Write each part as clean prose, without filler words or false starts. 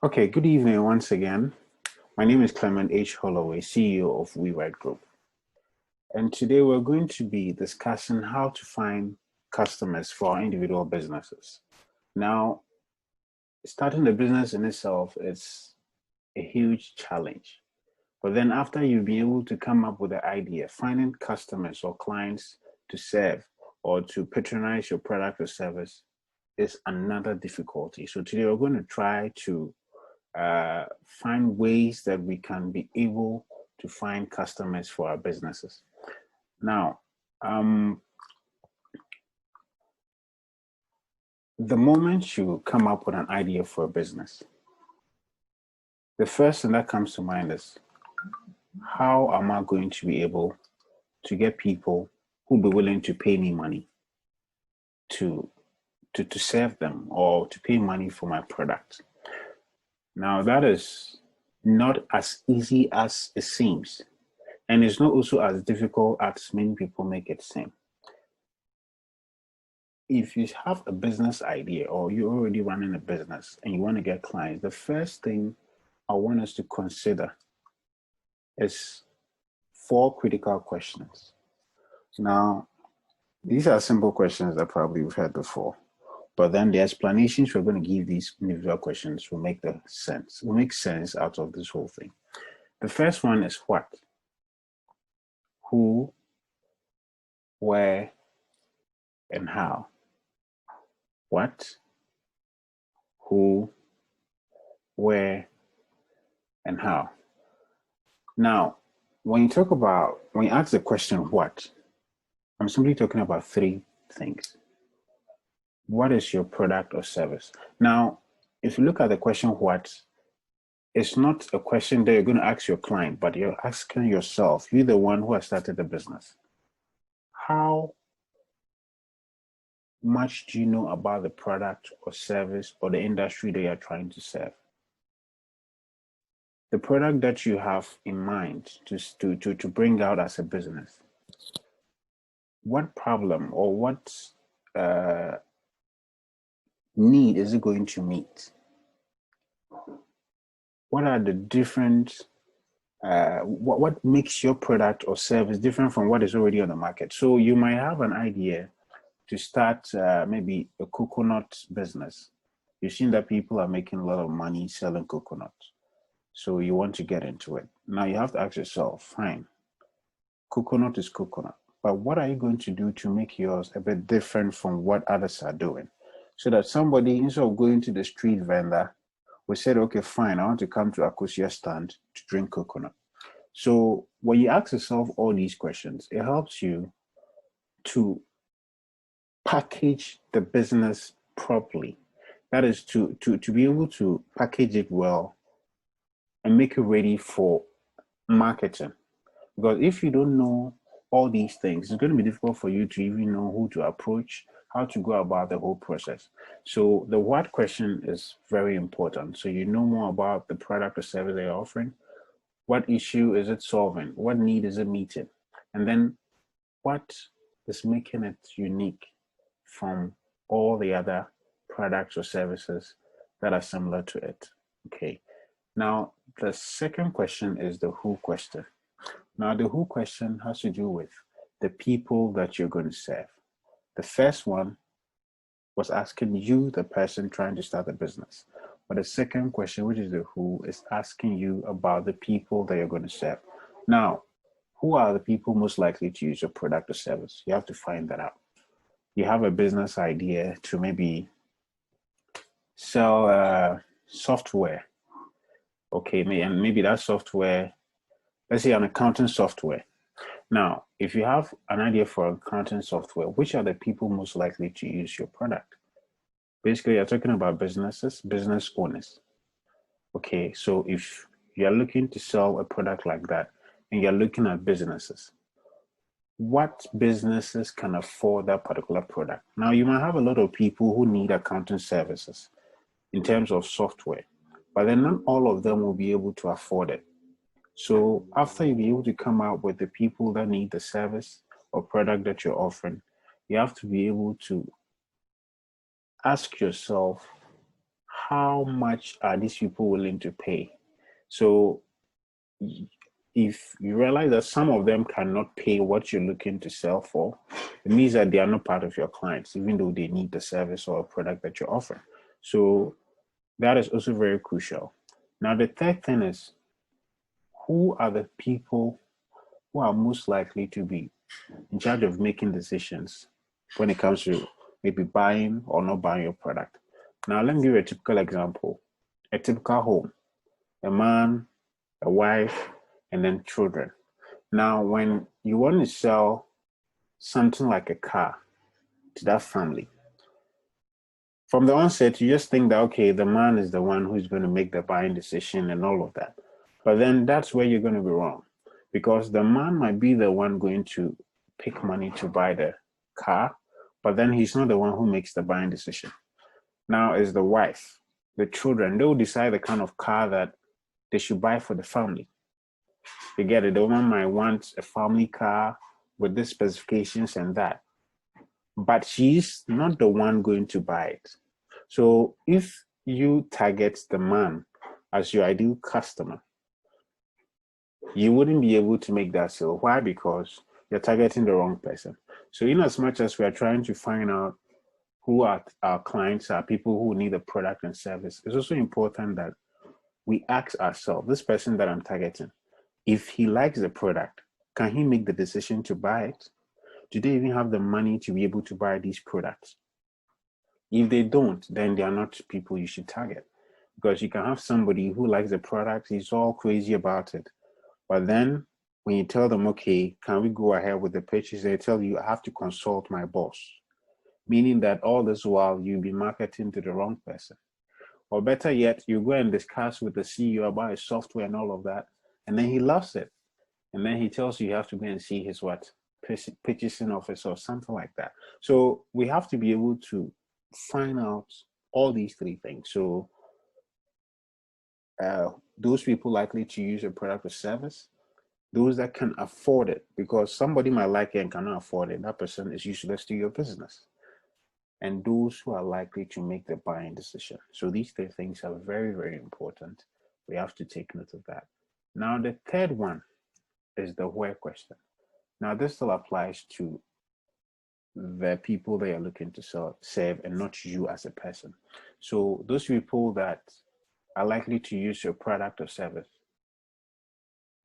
Okay, good evening once again. My name is Clement H. Holloway, CEO of WeWrite Group. And today we're going to be discussing how to find customers for our individual businesses. Now, starting a business in itself is a huge challenge. But then after you'll be able to come up with an idea, finding customers or clients to serve or to patronize your product or service is another difficulty. So today we're going to try to find ways that we can be able to find customers for our businesses. Now, the moment you come up with an idea for a business, the first thing that comes to mind is, how am I going to be able to get people who will be willing to pay me money to serve them or to pay money for my product? Now, that is not as easy as it seems. And it's not also as difficult as many people make it seem. If you have a business idea or you're already running a business and you want to get clients, the first thing I want us to consider is 4 critical questions. Now, these are simple questions that probably you've heard before, but then the explanations we're going to give these individual questions will make sense out of this whole thing. The first one is what, who, where, and how. What, who, where, and how. Now, when you ask the question what, I'm simply talking about 3 things. What is your product or service? Now, if you look at the question what, it's not a question that you're going to ask your client, but you're asking yourself. You're the one who has started the business. How much do you know about the product or service or the industry that you're trying to serve? The product that you have in mind to bring out as a business, what problem or what need is it going to meet? What are the different, what makes your product or service different from what is already on the market? So you might have an idea to start maybe a coconut business. You've seen that people are making a lot of money selling coconut. So you want to get into it. Now you have to ask yourself, fine, coconut is coconut, but what are you going to do to make yours a bit different from what others are doing? So that somebody, instead of going to the street vendor, will say, okay, fine, I want to come to Akosia stand to drink coconut. So when you ask yourself all these questions, it helps you to package the business properly. That is to be able to package it well and make it ready for marketing. Because if you don't know all these things, it's going to be difficult for you to even know who to approach, how to go about the whole process. So the what question is very important. So you know more about the product or service they're offering. What issue is it solving? What need is it meeting? And then what is making it unique from all the other products or services that are similar to it? Okay. Now, the second question is the who question. Now, the who question has to do with the people that you're going to serve. The first one was asking you, the person trying to start a business. But the second question, which is the who, is asking you about the people that you're going to serve. Now, who are the people most likely to use your product or service? You have to find that out. You have a business idea to maybe sell software. Okay, and maybe that software, let's say an accounting software. Now, if you have an idea for accounting software, which are the people most likely to use your product? Basically, you're talking about businesses, business owners. Okay, so if you're looking to sell a product like that and you're looking at businesses, what businesses can afford that particular product? Now, you might have a lot of people who need accounting services in terms of software, but then not all of them will be able to afford it. So after you be able to come out with the people that need the service or product that you're offering, you have to be able to ask yourself, how much are these people willing to pay? So if you realize that some of them cannot pay what you're looking to sell for, it means that they are not part of your clients, even though they need the service or product that you're offering. So that is also very crucial. Now, the third thing is, who are the people who are most likely to be in charge of making decisions when it comes to maybe buying or not buying your product? Now, let me give you a typical example. A typical home, a man, a wife, and then children. Now, when you want to sell something like a car to that family, from the onset, you just think that, okay, the man is the one who's going to make the buying decision and all of that. But then that's where you're going to be wrong, because the man might be the one going to pick money to buy the car, but then he's not the one who makes the buying decision. Now is the wife, the children. They'll decide the kind of car that they should buy for the family. You get it? The woman might want a family car with these specifications and that, but she's not the one going to buy it. So if you target the man as your ideal customer, you wouldn't be able to make that sale. Why? Because you're targeting the wrong person. So in as much as we are trying to find out who our clients are, people who need a product and service, it's also important that we ask ourselves, this person that I'm targeting, if he likes the product, can he make the decision to buy it? Do they even have the money to be able to buy these products? If they don't, then they are not people you should target. Because you can have somebody who likes the product, he's all crazy about it. But then when you tell them, okay, can we go ahead with the purchase? They tell you, I have to consult my boss. Meaning that all this while you'll be marketing to the wrong person. Or better yet, you go and discuss with the CEO about his software and all of that, and then he loves it. And then he tells you have to go and see his purchasing officer or something like that. So we have to be able to find out all these three things. So those people likely to use a product or service, those that can afford it, because somebody might like it and cannot afford it, that person is useless to your business. And those who are likely to make the buying decision. So these three things are very, very important. We have to take note of that. Now, the third one is the where question. Now, this still applies to the people that you're looking to serve and not you as a person. So those people that are likely to use your product or service,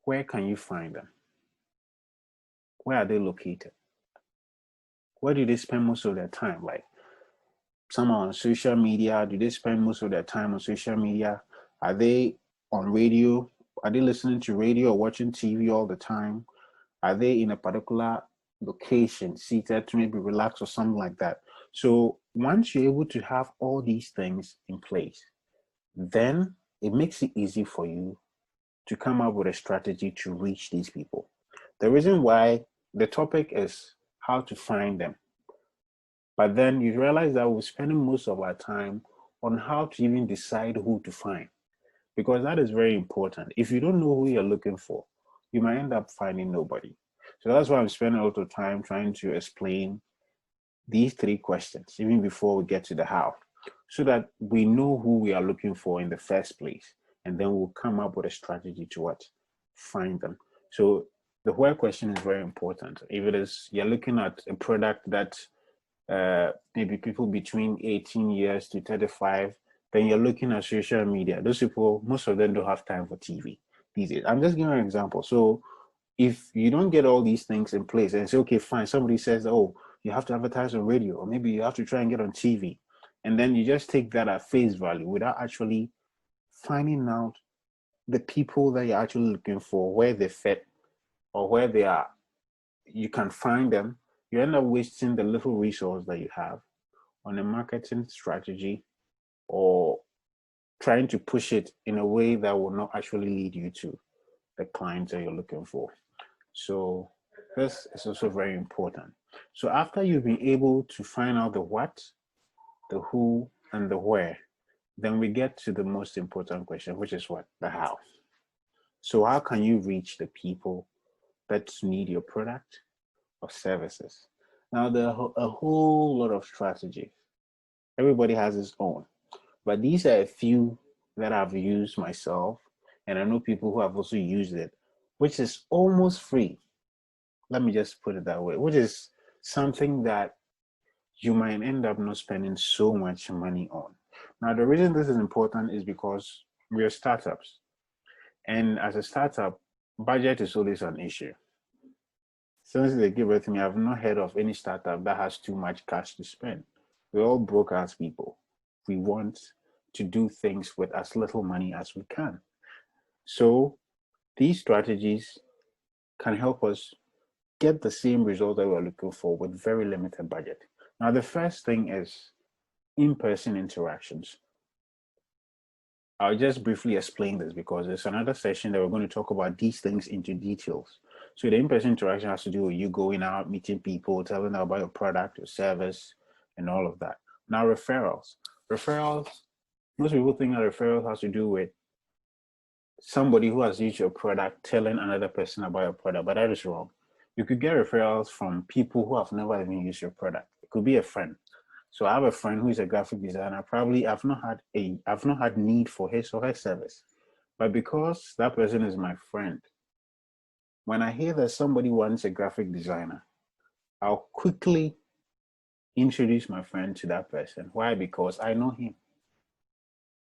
where can you find them? Where are they located? Where do they spend most of their time? Like, some are on social media. Do they spend most of their time on social media? Are they on radio? Are they listening to radio or watching TV all the time? Are they in a particular location, seated to maybe relax or something like that? So once you're able to have all these things in place, then it makes it easy for you to come up with a strategy to reach these people. The reason why the topic is how to find them. But then you realize that we're spending most of our time on how to even decide who to find, because that is very important. If you don't know who you're looking for, you might end up finding nobody. So that's why I'm spending a lot of time trying to explain these three questions, even before we get to the how, so that we know who we are looking for in the first place. And then we'll come up with a strategy to what? Find them. So the where question is very important. If it is, you're looking at a product that maybe people between 18 years to 35, then you're looking at social media. Those people, most of them don't have time for TV these days. I'm just giving an example. So if you don't get all these things in place and say, okay, fine, somebody says, oh, you have to advertise on radio, or maybe you have to try and get on TV, and then you just take that at face value without actually finding out the people that you're actually looking for, where they fit or where they are, you can find them. You end up wasting the little resource that you have on a marketing strategy or trying to push it in a way that will not actually lead you to the clients that you're looking for. So this is also very important. So after you've been able to find out the what, the who, and the where, then we get to the most important question, which is what? The how. So how can you reach the people that need your product or services? Now, there are a whole lot of strategies. Everybody has his own. But these are a few that I've used myself, and I know people who have also used it, which is almost free. Let me just put it that way, which is something that you might end up not spending so much money on. Now, the reason this is important is because we are startups. And as a startup, budget is always an issue. Since they give birth to me, I've not heard of any startup that has too much cash to spend. We're all broke ass people. We want to do things with as little money as we can. So these strategies can help us get the same result that we're looking for with very limited budget. Now, the first thing is in-person interactions. I'll just briefly explain this because there's another session that we're going to talk about these things into details. So the in-person interaction has to do with you going out, meeting people, telling them about your product, your service, and all of that. Now, referrals. Referrals, most people think that referrals has to do with somebody who has used your product telling another person about your product, but that is wrong. You could get referrals from people who have never even used your product. It could be a friend. So I have a friend who is a graphic designer. Probably I've not had need for his or her service, but because that person is my friend, when I hear that somebody wants a graphic designer, I'll quickly introduce my friend to that person. Why? Because I know him.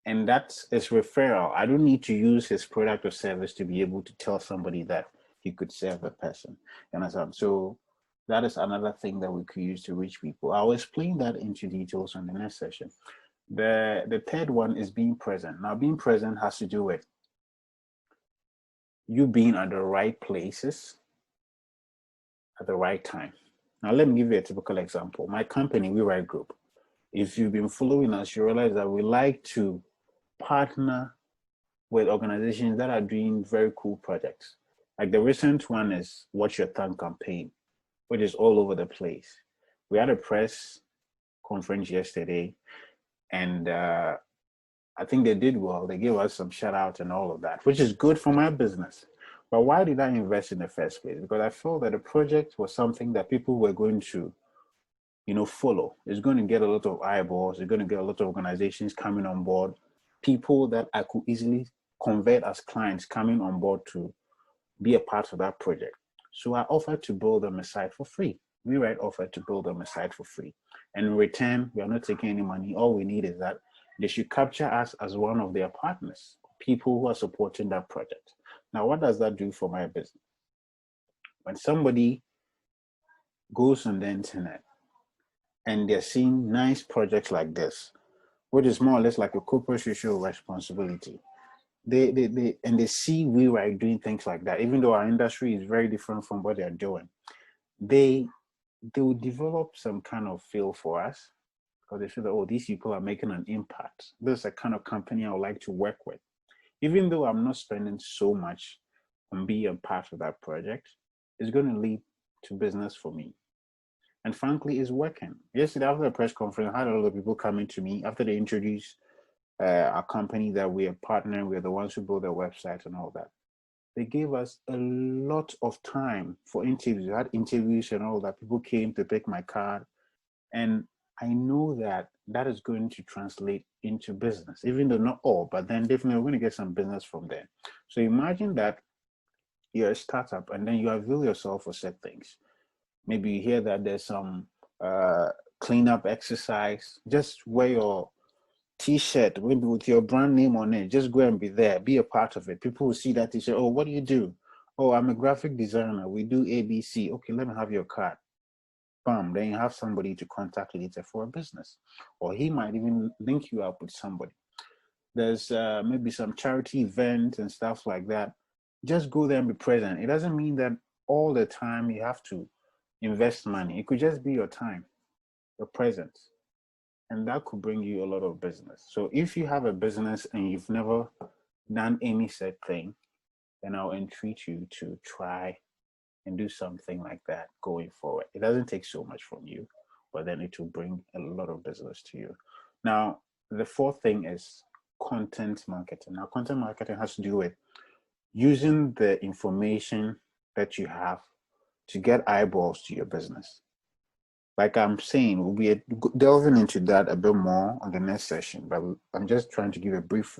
And that's his referral. I don't need to use his product or service to be able to tell somebody that he could serve a person. You understand? So that is another thing that we could use to reach people. I'll explain that into details on the next session. The third one is being present. Now, being present has to do with you being at the right places at the right time. Now, let me give you a typical example. My company, WeWrite Group. If you've been following us, you realize that we like to partner with organizations that are doing very cool projects. Like the recent one is Watch Your Tongue campaign, which is all over the place. We had a press conference yesterday, and I think they did well. They gave us some shout out and all of that, which is good for my business. But why did I invest in the first place? Because I felt that the project was something that people were going to, follow. It's going to get a lot of eyeballs. It's going to get a lot of organizations coming on board, people that I could easily convert as clients coming on board to be a part of that project. So I offered to build them a site for free. WeWrite offered to build them a site for free. And in return, we are not taking any money. All we need is that they should capture us as one of their partners, people who are supporting that project. Now, what does that do for my business? When somebody goes on the internet and they're seeing nice projects like this, which is more or less like a corporate social responsibility, they see WeWrite doing things like that, even though our industry is very different from what they're doing. They will develop some kind of feel for us because they feel that, oh, these people are making an impact. This is a kind of company I would like to work with. Even though I'm not spending so much on being a part of that project, it's going to lead to business for me. And frankly, it's working. Yesterday, after the press conference, I had a lot of people coming to me after they introduced our company that we are partnering with, the ones who build their website and all that. They gave us a lot of time for interviews. I had interviews and all that. People came to pick my card. And I know that that is going to translate into business, even though not all, but then definitely we're going to get some business from there. So imagine that you're a startup and then you avail yourself for set things. Maybe you hear that there's some cleanup exercise. Just wear your T-shirt, maybe with your brand name on it. Just go and be there, be a part of it. People will see that T-shirt. Oh, what do you do? Oh, I'm a graphic designer. We do ABC. Okay, let me have your card. Bam, then you have somebody to contact later for a business. Or he might even link you up with somebody. There's maybe some charity event and stuff like that. Just go there and be present. It doesn't mean that all the time you have to invest money. It could just be your time, your presence. And that could bring you a lot of business. So if you have a business and you've never done any set thing, then I'll entreat you to try and do something like that going forward. It doesn't take so much from you, but then it will bring a lot of business to you. Now, the fourth thing is content marketing. Now, content marketing has to do with using the information that you have to get eyeballs to your business. like I'm saying, we'll be delving into that a bit more on the next session, but I'm just trying to give a brief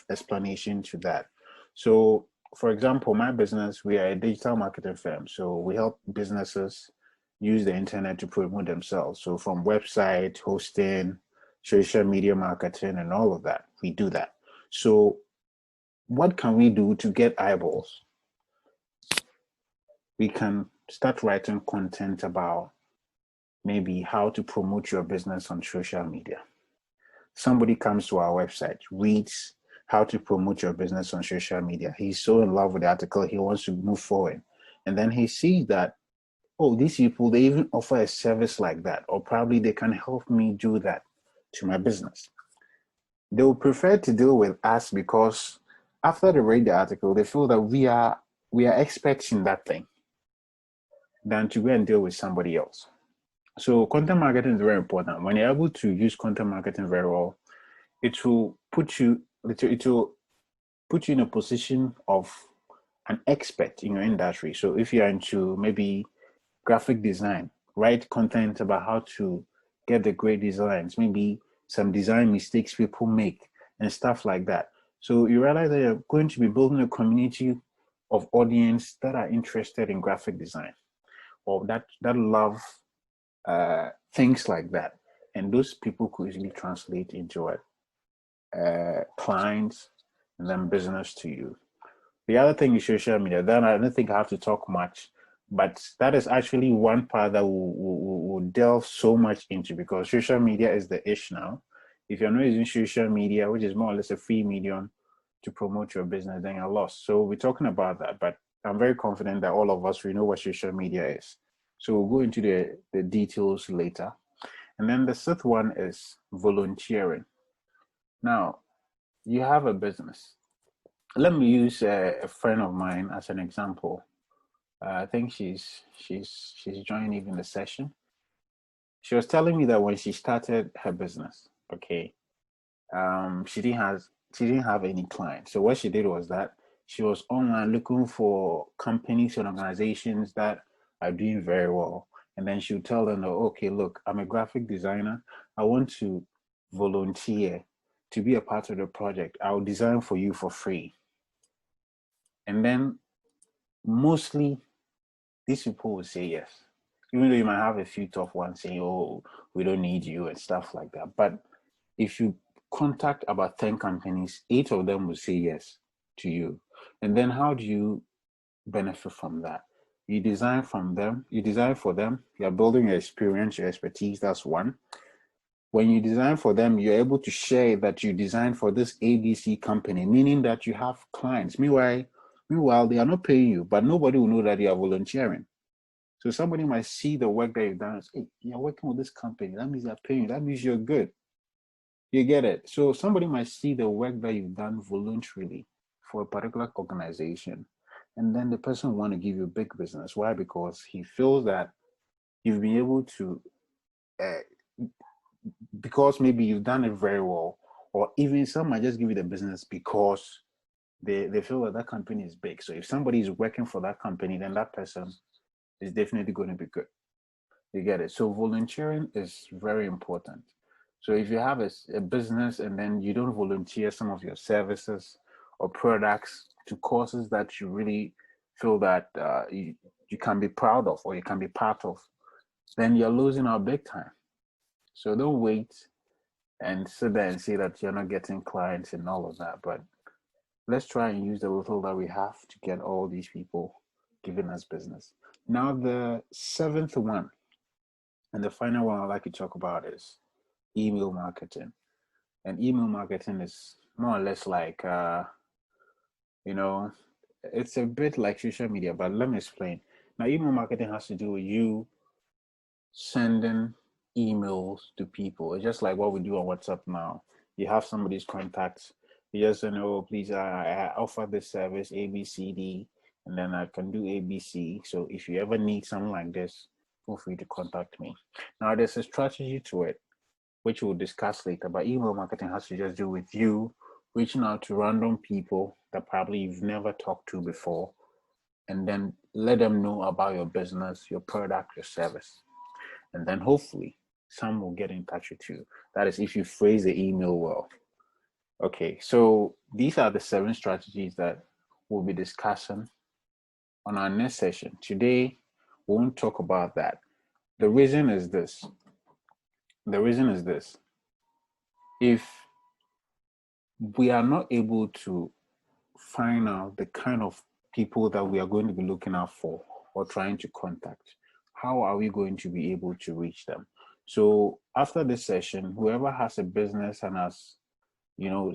explanation to that. So, for example, my business, we are a digital marketing firm. So we help businesses use the internet to promote themselves. So from website, hosting, social media marketing, and all of that, we do that. So what can we do to get eyeballs? We can start writing content about maybe how to promote your business on social media. Somebody comes to our website, reads how to promote your business on social media. He's so in love with the article, he wants to move forward. And then he sees that, oh, these people, they even offer a service like that, or probably they can help me do that to my business. They will prefer to deal with us because after they read the article, they feel that we are experts in that thing than to go and deal with somebody else. So content marketing is very important. When you're able to use content marketing very well, it will put you in a position of an expert in your industry. So if you're into maybe graphic design, write content about how to get the great designs, maybe some design mistakes people make and stuff like that. So you realize that you're going to be building a community of audience that are interested in graphic design or that love things like that. And those people could easily translate into clients and then business to you. The other thing is social media. Then I don't think I have to talk much, but that is actually one part that we'll delve so much into because social media is the ish now. If you're not using social media, which is more or less a free medium to promote your business, then you're lost. So we're talking about that, but I'm very confident that all of us, we know what social media is. So we'll go into the details later. And then the third one is volunteering. Now, you have a business. Let me use a friend of mine as an example. I think she's joined even the session. She was telling me that when she started her business, okay, she didn't have any clients. So what she did was that she was online looking for companies and organizations that are doing very well. And then she would tell them, okay, look, I'm a graphic designer. I want to volunteer to be a part of the project. I'll design for you for free. And then mostly these people will say yes. Even though you might have a few tough ones saying, oh, we don't need you and stuff like that. But if you contact about 10 companies, 8 of them will say yes to you. And then how do you benefit from that? You design for them, you're building your experience, your expertise, that's one. When you design for them, you're able to share that you designed for this ABC company, meaning that you have clients. Meanwhile, they are not paying you, but nobody will know that you are volunteering. So somebody might see the work that you've done and say, hey, you're working with this company. That means they're paying you. That means you're good. You get it? So somebody might see the work that you've done voluntarily for a particular organization. And then the person will want to give you a big business. Why? Because he feels that you've been able to, because maybe you've done it very well, or even some might just give you the business because they feel that that company is big. So if somebody is working for that company, then that person is definitely going to be good. You get it? So volunteering is very important. So if you have a business and then you don't volunteer some of your services or products to causes that you really feel that you can be proud of or you can be part of, then you're losing out big time. So don't wait and sit there and say that you're not getting clients and all of that. But let's try and use the little that we have to get all these people giving us business. Now, the seventh one and the final one I'd like to talk about is email marketing. And email marketing is more or less like, it's a bit like social media, but let me explain. Now, email marketing has to do with you sending emails to people. It's just like what we do on WhatsApp now. You have somebody's contacts. You just say, oh, please, I offer this service, A, B, C, D, and then I can do A, B, C. So if you ever need something like this, feel free to contact me. Now, there's a strategy to it, which we'll discuss later, but email marketing has to just do with you reaching out to random people that probably you've never talked to before, and then let them know about your business, your product, your service. And then hopefully some will get in touch with you. That is if you phrase the email well. Okay, so these are the 7 strategies that we'll be discussing on our next session. Today, we won't talk about that. The reason is this. If we are not able to find out the kind of people that we are going to be looking out for or trying to contact, how are we going to be able to reach them? So after this session, whoever has a business and has,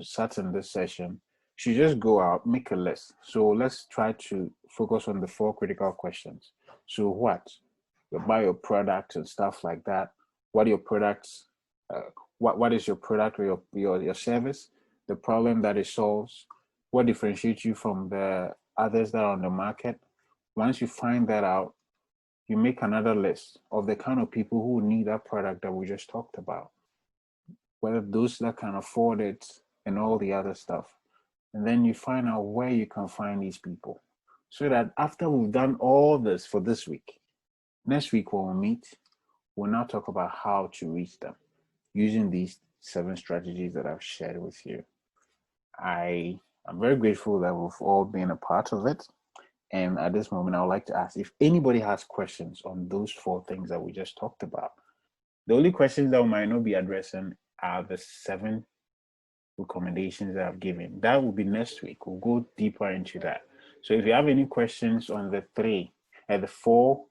sat in this session, should just go out, make a list. So let's try to focus on the 4 critical questions. So what? You buy your product and stuff like that. What are your products? What is your product or your service? The problem that it solves? What differentiates you from the others that are on the market? Once you find that out, you make another list of the kind of people who need that product that we just talked about, whether those that can afford it and all the other stuff. And then you find out where you can find these people, so that after we've done all this for this week, next week when we meet, we'll now talk about how to reach them using these 7 strategies that I've shared with you. I'm very grateful that we've all been a part of it. And at this moment, I would like to ask if anybody has questions on those 4 things that we just talked about. The only questions that we might not be addressing are the 7 recommendations that I've given. That will be next week. We'll go deeper into that. So if you have any questions on the 4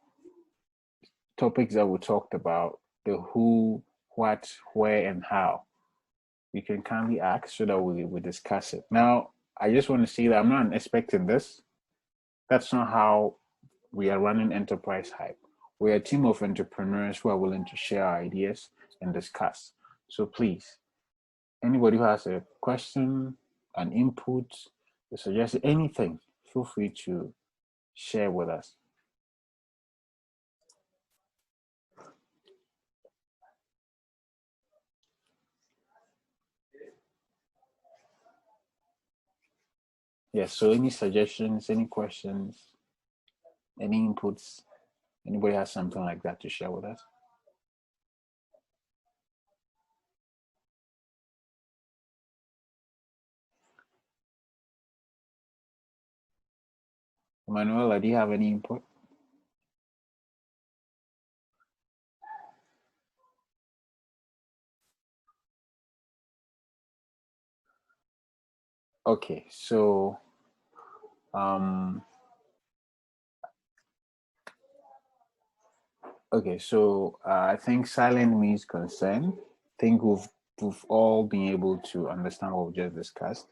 topics that we talked about, the who, what, where, and how, you can kindly ask so that we discuss it. Now, I just want to say that I'm not expecting this. That's not how we are running Enterprise Hype. We're a team of entrepreneurs who are willing to share our ideas and discuss. So please, anybody who has a question, an input, a suggestion, anything, feel free to share with us. Yes, so any suggestions, any questions, any inputs, anybody has something like that to share with us? Manuela, do you have any input? Okay, so I think silent means consent. I think we've all been able to understand what we just discussed,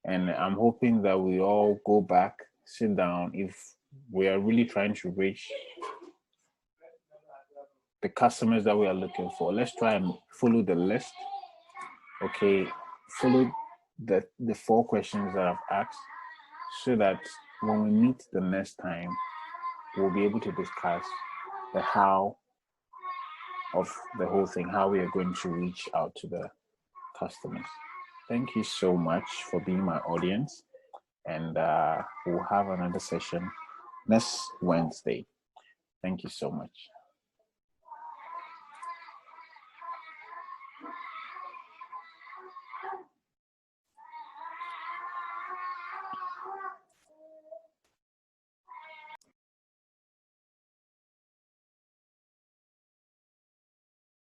and I'm hoping that we all go back, sit down. If we are really trying to reach the customers that we are looking for, let's try and follow the list. Okay, follow the 4 questions that I've asked, so that when we meet the next time, we'll be able to discuss the how of the whole thing, how we are going to reach out to the customers. Thank you so much for being my audience, and we'll have another session next Wednesday. Thank you so much.